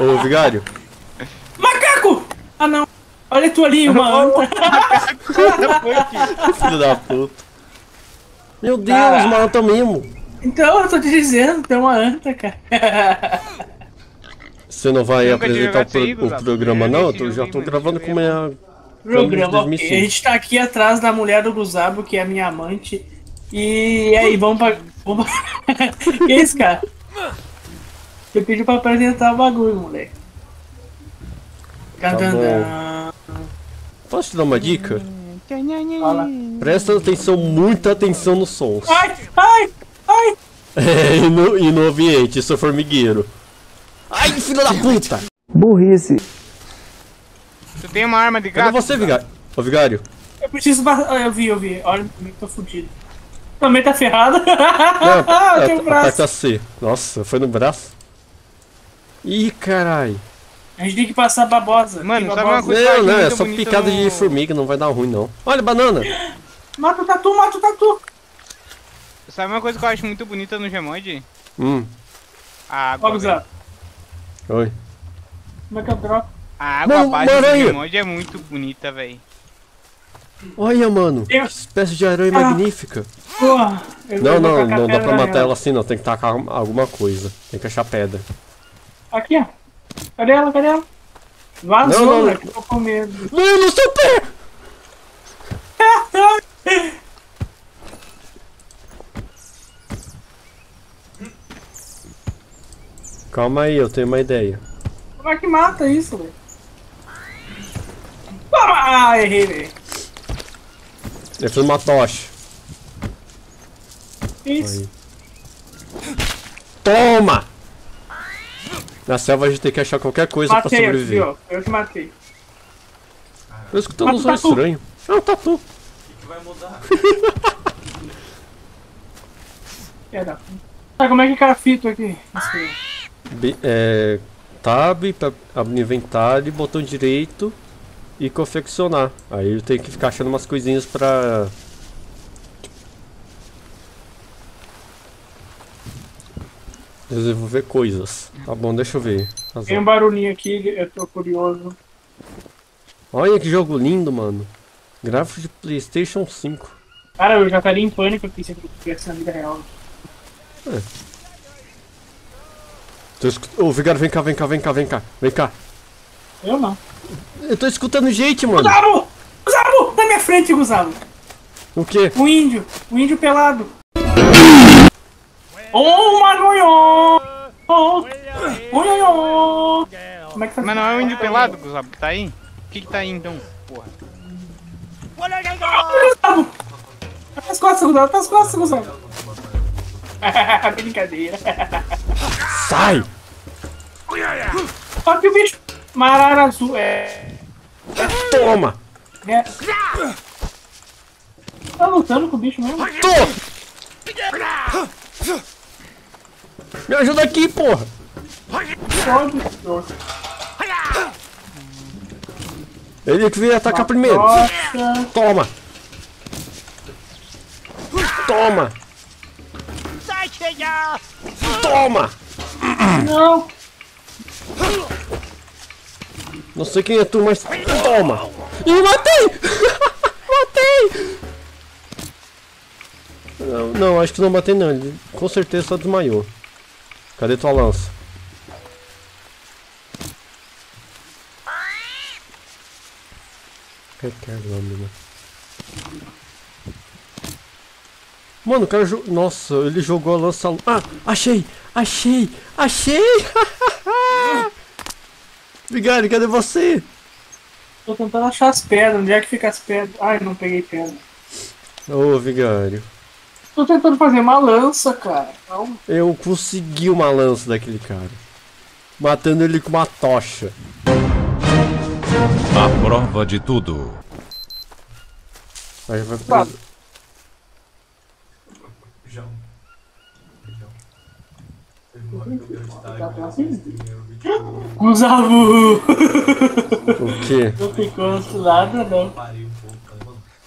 Ô, vigário. Macaco! Ah, não. Olha tu ali, uma anta. Filho da puta. Meu Deus, Cara. uma anta mesmo. Então, eu tô te dizendo, tem uma anta, cara. Você não vai Nunca tinha apresentar jogado isso aí, o Gustavo. programa, Eu não? joguei Eu esse jogo já aí, tô mano. gravando Esse com jogo é minha... Programa, ok. 2005. A gente tá aqui atrás da mulher do Guzabo, que é a minha amante. E aí, vamos pra... Que isso, cara? Você pediu pra apresentar o bagulho, moleque. Tá bom. Posso te dar uma dica? Fala. Presta atenção, muita atenção nos sons. Ai, ai, ai. É, e no ambiente, seu formigueiro. Ai, filho da puta! Burrice. Tu tem uma arma de Cadê gato? você, vigário? Ô, vigário. Eu preciso... Eu vi. Olha como é que tô fudido. Também tá ferrado. Não, Eu tenho um braço. aperta C. Nossa, foi no braço? Ih, carai. A gente tem que passar babosa. Mano, Tem sabe uma babosa. coisa que eu acho Não, é muito só bonita picada no- de formiga, não vai dar ruim, não. Olha, banana. Mata o tatu, mata o tatu. Sabe uma coisa que eu acho muito bonita no Gmod? A Ó, água. velho. Guzabo. Oi. Como é que eu troco? A água Não, base do aranha. Gmod é muito bonita, velho. Olha, mano. Que Eu- espécie de aranha magnífica. Porra. Eu Não, vou não, tacar não dá pedra pra matar nela. ela assim, não. Tem que tacar alguma coisa. Tem que achar pedra. Aqui, ó. Cadê ela? Vazou, Não, não. moleque. Tô com medo. Não, no seu pé! Calma aí, eu tenho uma ideia. Como é que mata isso, velho? Ah, errei, velho. Eu fiz uma tocha. Isso. Aí. Toma! Na selva a gente tem que achar qualquer coisa pra Matei, sobreviver. viu? Eu que matei. Tô escutando Mata um o som tatu. estranho. É um tatu. Tá, como é que crafito aqui? Tab pra abrir inventário, botão direito e confeccionar. Aí eu tenho que ficar achando umas coisinhas pra... desenvolver coisas. Tá bom, deixa eu ver. Tem um barulhinho aqui, eu tô curioso. Olha que jogo lindo, mano. Gráfico de PlayStation 5. Cara, eu já estaria em pânico aqui se eu tivesse na vida real. Ô, Vigário, vem cá. Vem cá. Eu não. Eu tô escutando gente, mano. Guzabo! Guzabo! Na minha frente, Guzabo! O quê? O índio pelado. Oh, magonhão! Oh, como é que tá? Mas não é o índio pelado, Guzabo, que tá aí? O que tá aí então? Porra. Guzabo! Tá pras costas, Guzabo. Brincadeira. Sai! Olha que o bicho. Marara azul. Toma! Tá lutando com o bicho mesmo? Me ajuda aqui, porra! Pode. Ele que veio atacar primeiro. Nossa. Toma! Toma! Toma! Não. Não sei quem é tu, mas toma! Ih, matei! Matei! Não, acho que não matei não. Ele com certeza só desmaiou. Cadê tua lança? Lâmina. Mano, o cara jogou. Nossa, ele jogou a lança. Ah, achei! Vigário, cadê você? Tô tentando achar as pedras. Onde é que fica as pedras? Ai, não peguei pedra. Ô, Vigário. Tô tentando fazer uma lança, cara. Não. Eu consegui uma lança daquele cara. Matando ele com uma tocha. A prova de tudo. Aí vai Tá. preso. Guzabo! O que? Não ficou nada, não.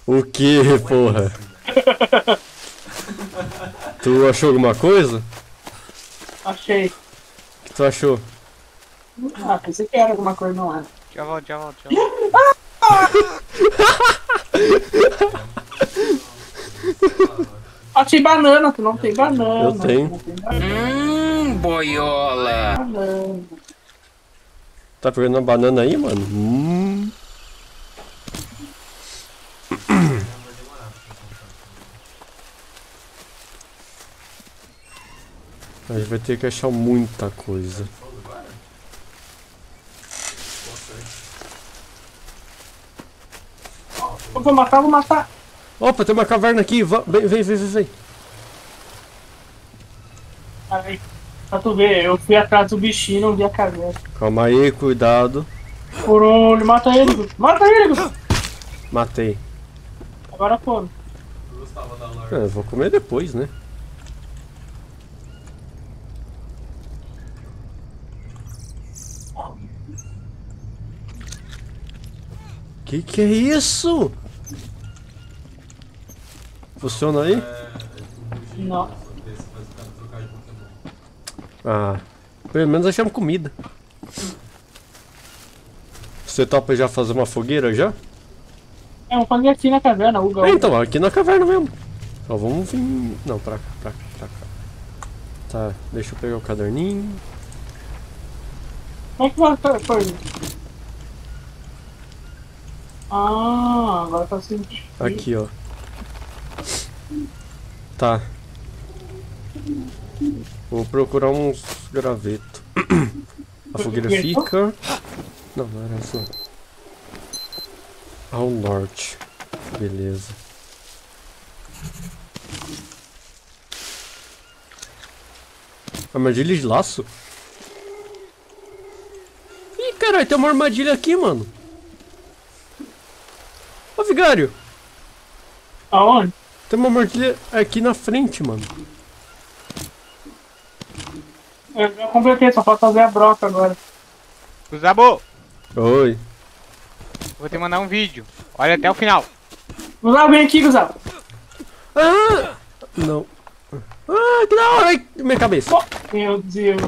O que, porra? Tu achou alguma coisa? Achei. O que tu achou? Ah, pensei que era alguma coisa, não era. Já volto, já volto, já volto. Ah, tem banana, tu não tem banana. Eu tenho. Tu não tem banana. Boiola. Banana. Tá pegando uma banana aí, mano? A gente vai ter que achar muita coisa. Eu vou matar, vou matar. Opa, tem uma caverna aqui. Vem, vem, vem, vem. Aí, pra tu ver, eu fui atrás do bichinho e não vi a caverna. Calma aí, cuidado. Por onde? Mata ele, Gus. Mata ele, Gus. Matei. Agora come. Eu vou comer depois, né? Que é isso? Funciona aí? Não. Ah, pelo menos achamos comida. Você topa já fazer uma fogueira já? É, vamos fazer aqui na caverna, Uga. É, então, aqui na caverna mesmo. Só vamos vir... Não, pra cá, pra cá, pra cá. Tá, deixa eu pegar o caderninho. Como é que vai fazer coisa? Ah, agora tá sentindo. Aqui, ó. Tá. Vou procurar uns gravetos. A fogueira fica... Não, não era isso não. Ao norte. Beleza. Armadilha de laço? Ih, caralho, tem uma armadilha aqui, mano. Ô, vigário. Aonde? Tem uma armadilha aqui na frente, mano. Eu já completei, só falta fazer a broca agora. Guzabo, Oi. vou te mandar um vídeo. Olha até o final. Guzabo, vem aqui, Guzabo. Ah! Não. Ah, que da hora! Ai, minha cabeça. Oh, meu Deus.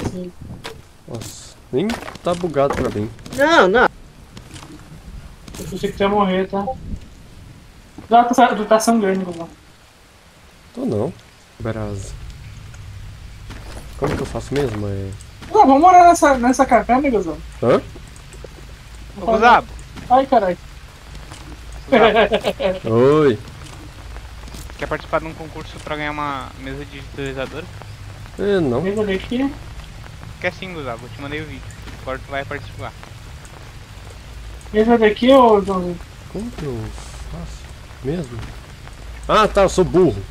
Nossa, nem tá bugado pra mim. Eu pensei que tu ia morrer, tá? Tu tá sangrando, Guzabo. Tô não. Brasa. Como que eu faço mesmo? Não, vamos morar nessa caverna, Guzabo. Hã? Ô, Guzabo, Ai, caralho. Oi. quer participar de um concurso pra ganhar uma mesa digitalizadora? É, não. Vem aqui. Quer sim, Guzabo, eu te mandei o vídeo. Agora tu vai participar. Mesa daqui, ô Joãozinho? Como que eu faço mesmo? Ah, tá, eu sou burro.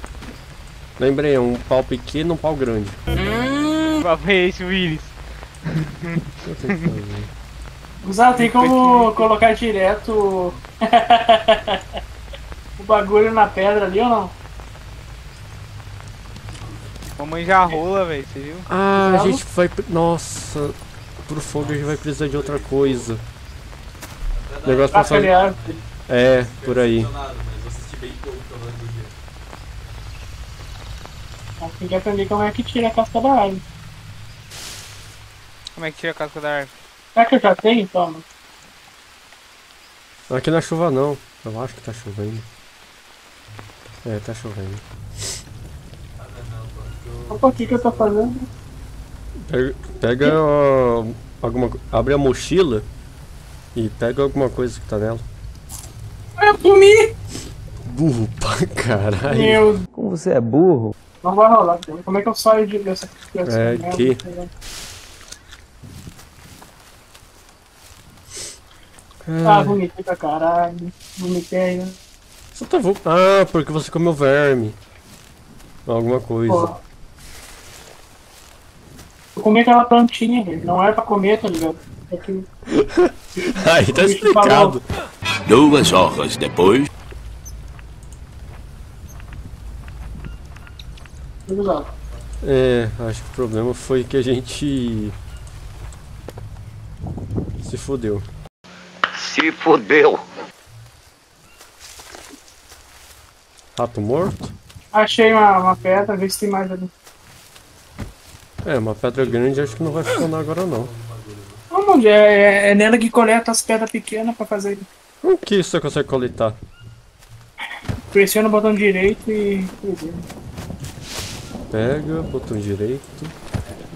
Lembrei, é um pau pequeno e um pau grande. Qual foi esse, Willis? O que eu tenho que fazer? Guzabo, tem como colocar direto o bagulho na pedra ali ou não? Mamãe já rola, velho, você viu? Ah, a gente vai... Nossa, pro fogo a gente vai precisar de outra coisa. Negócio pra fazer... Bacalhar. É, por aí. Tem que aprender como é que tira a casca da árvore. Como é que tira a casca da árvore? Será que eu já tenho? Toma. Aqui não é chuva não. Eu acho que tá chovendo. É, tá chovendo. Opa, o que que eu tô fazendo? Pega ó, abre a mochila e pega alguma coisa que tá nela. Eu comi! Burro pra caralho. Meu... Como você é burro? Não vai rolar. Como é que eu saio dessa É, merda? que? Ah, vomitei pra caralho. Vomitei, né? Você tá Ah, porque você comeu verme. Alguma coisa. Porra. Eu comi aquela plantinha, velho. Não era pra comer, tá ligado? É que... Aí tá o bicho explicado. 2 horas depois. falou. É, acho que o problema foi que a gente se fodeu. Se fodeu. Rato morto? Achei uma pedra, vê se tem mais ali. É, uma pedra grande acho que não vai funcionar agora não. Não, Mundi, é nela que coleta as pedras pequenas pra fazer. O que você consegue coletar? Pressiona o botão direito e. Pega, botão direito.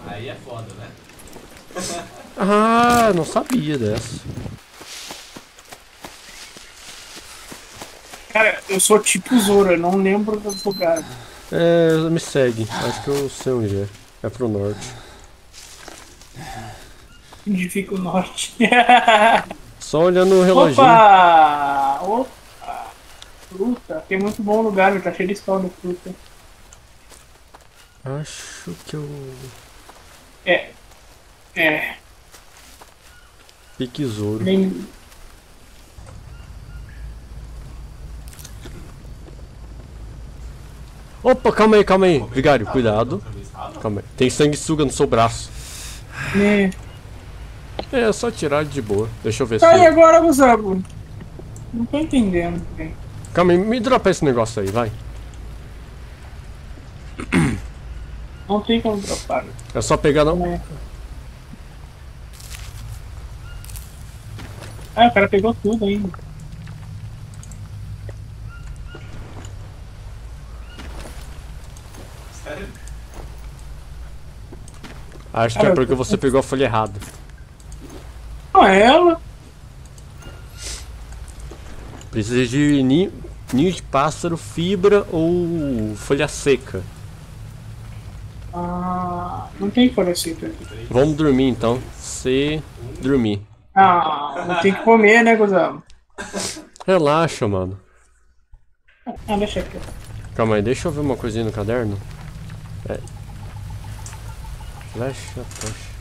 Aí é foda, né? Ah, não sabia dessa. Cara, eu sou tipo Zoro, eu não lembro dos lugares. É, me segue. Acho que eu sei onde é. É pro norte. Onde fica o norte? Só olhando o reloginho. Opa! Opa! Fruta, tem muito bom lugar, tá cheio de spawn de fruta. Acho que eu... É. Pique Zoro. Nem... Opa, calma aí. Vigário, cuidado. Calma aí. Tem sanguessuga no seu braço. É só tirar de boa. Deixa eu ver Tá aí se... agora, Gustavo. Não tô entendendo. Velho. Calma aí, me dropa esse negócio aí, vai. Não tem como dropar. É só pegar não. É. Ah, o cara pegou tudo ainda. Acho que é porque você pegou a folha errada. Não é ela. Precisa de ninho de pássaro, fibra ou folha seca. Ah, não tem florescita aqui. Vamos dormir então. Dormir. Ah, não tem que comer, né, Gustavo? Relaxa, mano. Ah, deixa aqui. Calma aí, deixa eu ver uma coisinha no caderno. É. Flecha, tocha.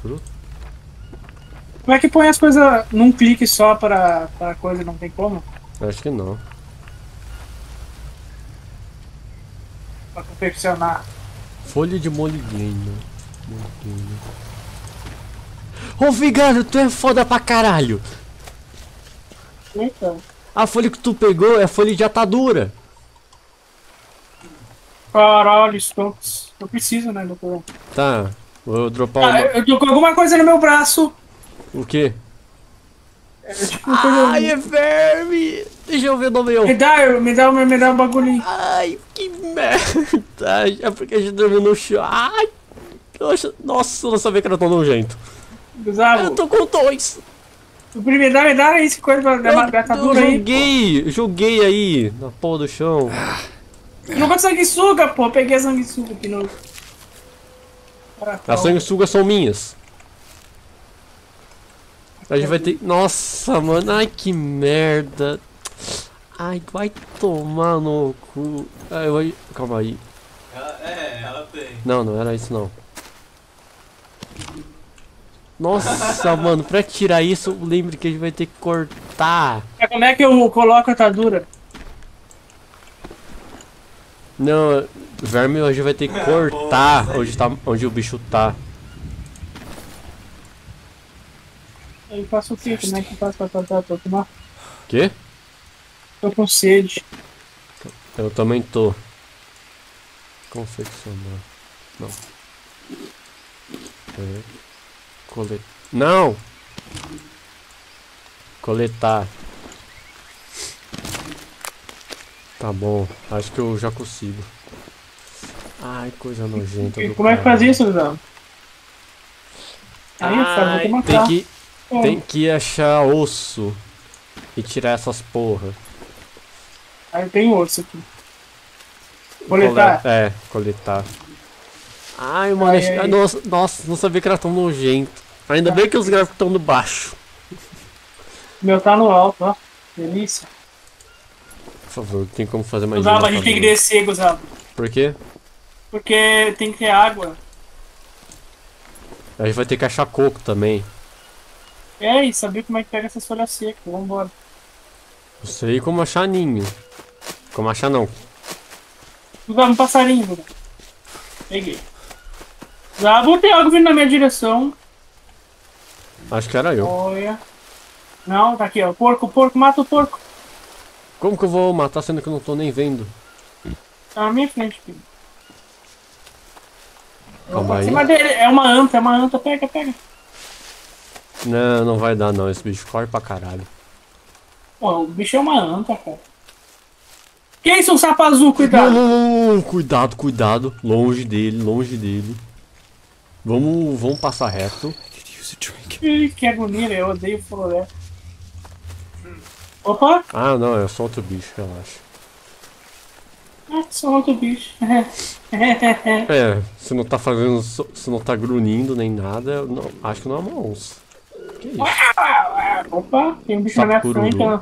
Fruta. Como é que põe as coisas num clique só para coisa não tem como? Acho que não. Pra confeccionar. Folha de moliguinho. Ô Vigário, tu é foda pra caralho! Então. A folha que tu pegou é folha de atadura. Caralho, Stokes. Eu preciso, né, doutor? Tá, vou dropar Ah, uma... eu tô com alguma coisa no meu braço. O quê? É tipo uma coisa... Ai, é verme! Deixa eu ver no meu. Me dá um bagulhinho. Ai, que merda! É porque a gente dormiu no chão. Ai! Nossa, eu não sabia que era tão nojento. Gustavo, Eu tô com dois. me dá esse coisa pra dar atadura aí. Joguei aí na porra do chão. Não com sanguessuga, pô. Peguei a sanguessuga aqui no... As sanguessugas são minhas. A gente vai ter... Nossa, mano. Ai, que merda. Ai, vai tomar no cu. Ai, calma aí. Ela tem. Não era isso não. Nossa, mano. Pra tirar isso, lembre que a gente vai ter que cortar. Como é que eu coloco a atadura? Não, verme a gente vai ter que cortar onde o bicho tá. Eu faço o quê? Como é que eu faço pra tomar? Quê? Tô com sede. Eu também tô. Confeccionar. Não. Não! Coletar. Tá bom, acho que eu já consigo. Ai, coisa nojenta do Como é que faz isso, Zé? Aí, cara, vou te matar. Tem que achar osso e tirar essas porra. Aí tem osso aqui. Coletar? Coletar. Ai, mano, Ai. nossa, não sabia que era tão nojento. Ainda bem que os gráficos estão no baixo. O meu tá no alto, ó. Delícia. Por favor, tem como fazer mais Gustavo, a gente tem que descer, Gustavo. Por quê? Porque tem que ter água. A gente vai ter que achar coco também. E saber como é que pega essas folhas secas. Vambora. Eu sei como achar ninho. Como achar não. Gustavo, um passarinho, Gustavo. Peguei. Gustavo, tem algo vindo na minha direção. Acho que era eu. Olha. Não, tá aqui, ó. Porco, mata o porco. Como que eu vou matar sendo que eu não tô nem vendo? Tá na minha frente, filho. Calma aí. Cima dele. É uma anta. Pega, pega. Não, não vai dar não. Esse bicho corre pra caralho. Pô, o bicho é uma anta, cara. Que isso, um sapo azul, Não, cuidado. não. Cuidado, cuidado. Longe dele, longe dele. Vamos passar reto. Ih, que agonia, eu odeio floresta. Opa! Ah, não, é só outro bicho, relaxa. Ah, só outro bicho. É, você não tá fazendo. Você não tá grunhindo nem nada. Eu não, acho que não é uma onça. Que isso? Opa, tem um bicho na minha Sapururu. frente. Ó.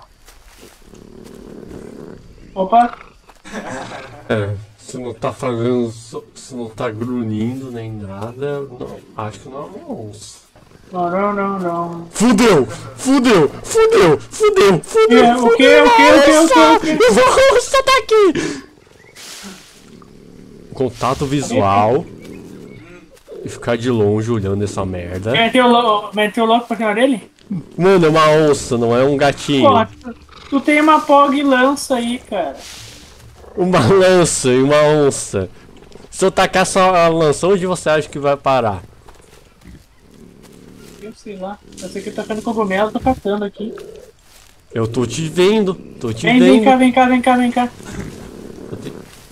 Opa! É, você não tá fazendo. Você não tá grunhindo nem nada. Eu não, acho que não é uma onça. Não. Fudeu! É, o quê? A onça tá aqui! Contato visual. E ficar de longe olhando essa merda. Meteu o louco pra cima dele? Mano, é uma onça, não é um gatinho. Porra, tu tem uma pog lança aí, cara. Uma lança e uma onça. Se eu tacar só a lança, onde você acha que vai parar? Eu sei lá. Eu sei que tá tacando cogumelo, tô catando aqui. Eu tô te vendo, Vem cá.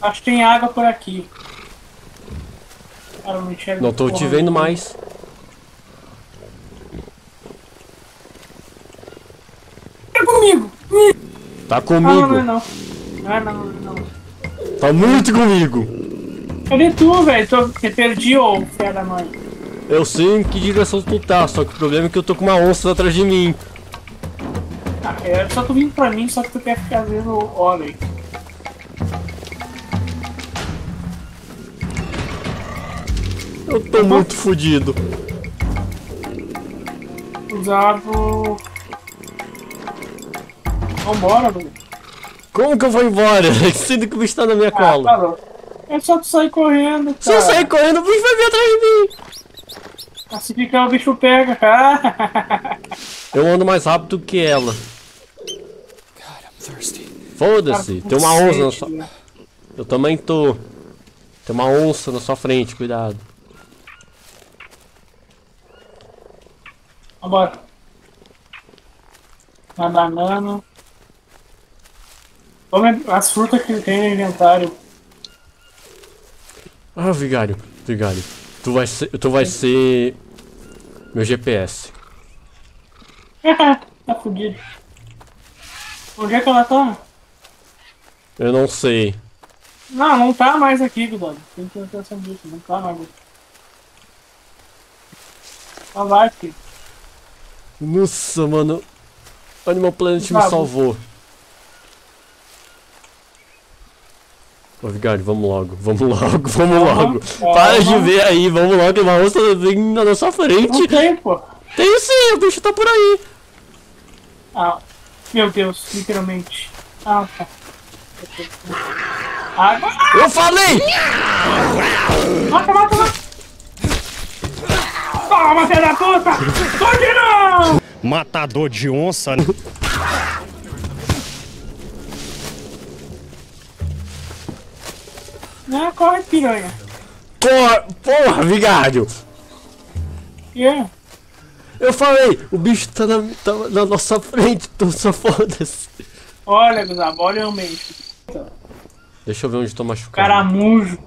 Acho que tem água por aqui. Cara, não enxergo Não tô te porra vendo nenhuma. mais. Tá comigo! Tá Ah, comigo. não. Tá muito comigo. Cadê tu, velho? Você perdi, ô filha da mãe. Eu sei em que direção tu tá, só que o problema é que eu tô com uma onça atrás de mim. Ah, é só tu vindo pra mim, só que tu quer ficar vendo homem. Eu tô muito fudido. Usado. Vambora, velho. Como que eu vou embora? Sendo que o bicho tá na minha cola. Parou. É só tu sair correndo, Se eu cara. sair correndo, o bicho vai vir atrás de mim. Se ficar o bicho pega, cara. Eu ando mais rápido que ela. Foda-se, tem uma onça na sua... Eu também tô. Tem uma onça na sua frente, cuidado. Vambora. Uma banana. Vamos as frutas que tem no inventário. Ah, vigário. Tu vai ser meu GPS. Tá fudido. Onde é que ela tá? Eu não sei. Não tá mais aqui, cuidado. Tem que ter atenção disso, não tá mais aqui. Ela vai, filho. Nossa, mano. Animal Planet me Tá, salvou. Ô, vigário, vamos logo. Para de ver aí, vamos logo, tem uma onça vindo na nossa frente. Não tem, pô. Tem sim, o bicho tá por aí. Ah, meu Deus, literalmente. Ah, tá. Água. Eu falei! Mata! Toma, filha da puta! Pode não! Matador de onça. Não, corre, piranha. Porra, vigário. Yeah. Eu falei, o bicho tá na nossa frente, então só foda-se. Olha, Gustavo, olha o meio. Deixa eu ver onde tô machucado. Caramujo.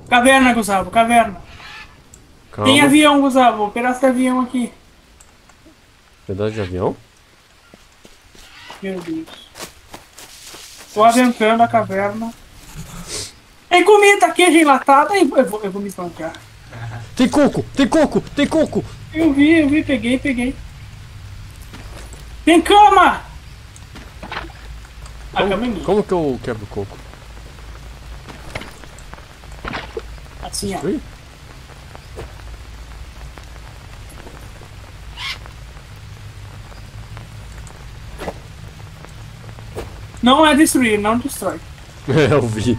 Caverna, Gustavo, caverna. Calma. Tem avião, Gustavo, um pedaço de avião aqui. Pedaço de avião? Meu Deus. Tô adentrando a caverna. Tem comida aqui, enlatada. Eu vou me espancar. Tem coco! Eu vi, peguei. Tem cama! A cama é minha. Como que eu quebro o coco? Assim, ó. Ui? Não é destruir, não destrói. Eu vi.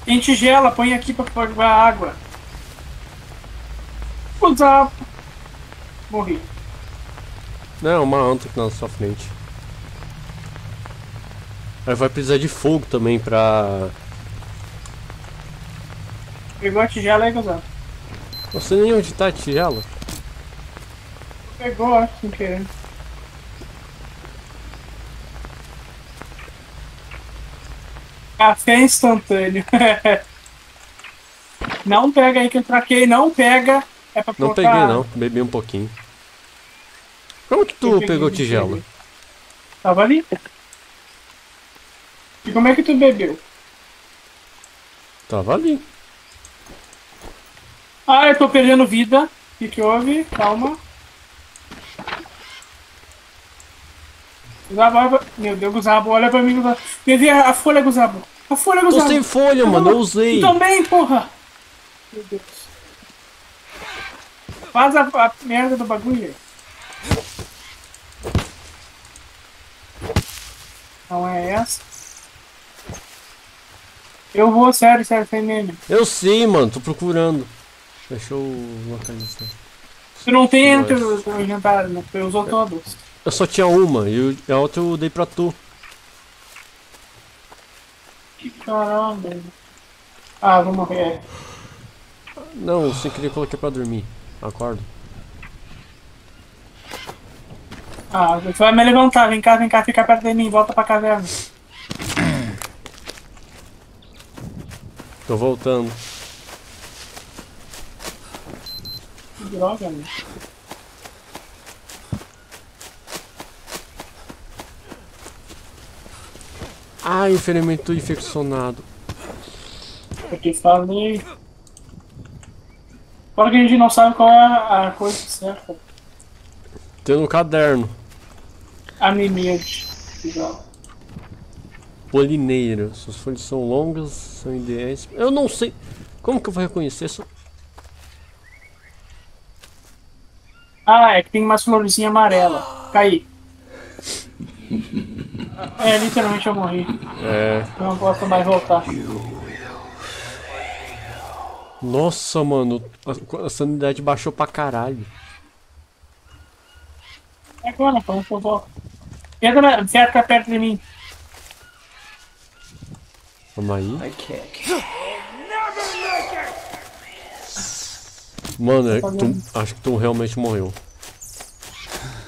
Tem tigela, põe aqui pra jogar água. Usar. Morri. Não, uma anta que tá na sua frente. Aí vai precisar de fogo também pra... Pegou a tigela aí, Guzabo? Não sei nem onde tá a tigela. Pegou, acho, sem querer. Café instantâneo. Não pega aí que eu traquei, não pega. É pra Não colocar... peguei não, bebi um pouquinho. Como que Eu tu peguei, pegou eu tigela? peguei. Tava ali. E como é que tu bebeu? Tava ali. Ah, eu tô perdendo vida. O que houve? Calma. Guzabo, meu Deus, Guzabo, olha pra mim, Guzabo. Levei a folha, Guzabo. A folha, Tô Guzabo. sem folha, mano, eu usei. Tu também, porra. Meu Deus. Faz a merda do bagulho aí. Não é essa. Eu vou, sério, sem meme. Eu sei, mano, tô procurando. Deixa eu localizar. Tu não tem Nossa. no inventário, né? Tu usou todos. Eu só tinha uma e a outra eu dei pra tu. Caramba. Ah, vou morrer. Não, sem querer coloquei pra dormir. Acordo. Ah, tu vai me levantar. Vem cá, fica perto de mim. Volta pra caverna. Tô voltando. Que droga, mano. Ai, ferimento infeccionado. Eu te falei. Fora que a gente não sabe qual é a coisa certa. Tem no caderno. Animede. Legal. Polineira. Suas folhas são longas, são ideais. Eu não sei. Como que eu vou reconhecer isso? Ah, é que tem umas florzinhas amarelas. Caí. É, literalmente eu morri. É. Eu não posso mais voltar. Nossa, mano. A sanidade baixou pra caralho. É agora, como que eu volto? Fica perto de mim. Calma aí. Mano, acho que tu realmente morreu.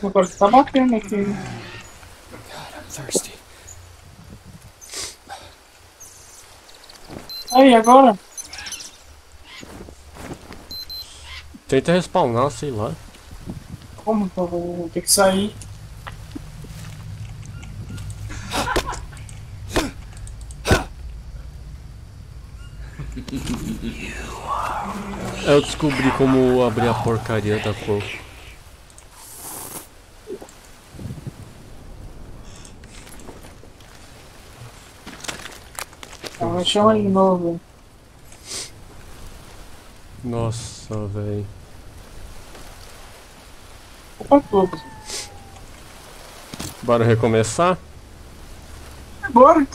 Agora você tá batendo aqui. Aí, agora? Tenta respawnar, sei lá. Como que eu vou ter que sair? Eu descobri como abrir a porcaria da cor. Me chama de novo. Nossa, velho. Opa, tudo. Bora recomeçar? Bora então.